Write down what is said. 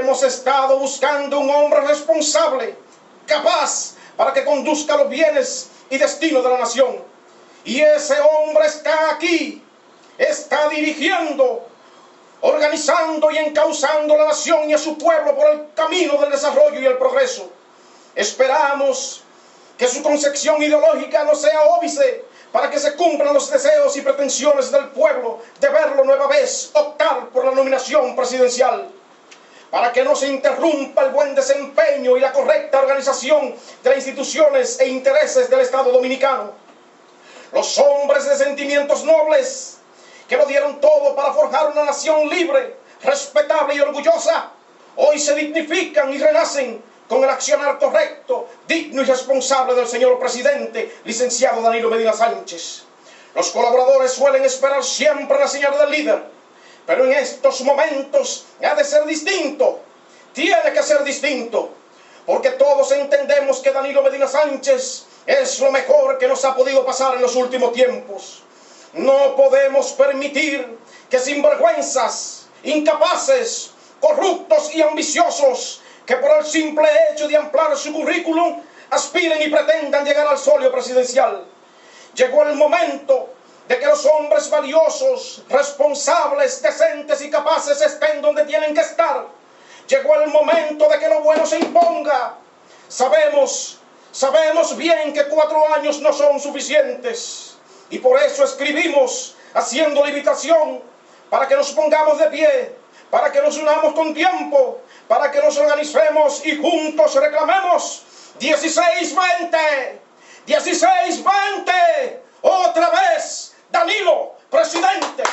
hemos estado buscando un hombre responsable, capaz para que conduzca los bienes y destinos de la nación. Y ese hombre está aquí, está dirigiendo, organizando y encauzando a la nación y a su pueblo por el camino del desarrollo y el progreso. Esperamos que su concepción ideológica no sea óbice para que se cumplan los deseos y pretensiones del pueblo de verlo nueva vez optar por la nominación presidencial, para que no se interrumpa el buen desempeño y la correcta organización de las instituciones e intereses del Estado dominicano. Los hombres de sentimientos nobles que lo dieron todo para forjar una nación libre, respetable y orgullosa, hoy se dignifican y renacen con el accionar correcto, digno y responsable del señor presidente, licenciado Danilo Medina Sánchez. Los colaboradores suelen esperar siempre la señal del líder, pero en estos momentos ha de ser distinto, tiene que ser distinto, porque todos entendemos que Danilo Medina Sánchez es lo mejor que nos ha podido pasar en los últimos tiempos. No podemos permitir que sinvergüenzas, incapaces, corruptos y ambiciosos, que por el simple hecho de ampliar su currículum aspiren y pretendan llegar al solio presidencial. Llegó el momento de que los hombres valiosos, responsables, decentes y capaces estén donde tienen que estar. Llegó el momento de que lo bueno se imponga. Sabemos bien que 4 años no son suficientes, y por eso escribimos haciendo la invitación para que nos pongamos de pie, para que nos unamos con tiempo, para que nos organicemos y juntos reclamemos 16-20, 16-20, otra vez Danilo, presidente.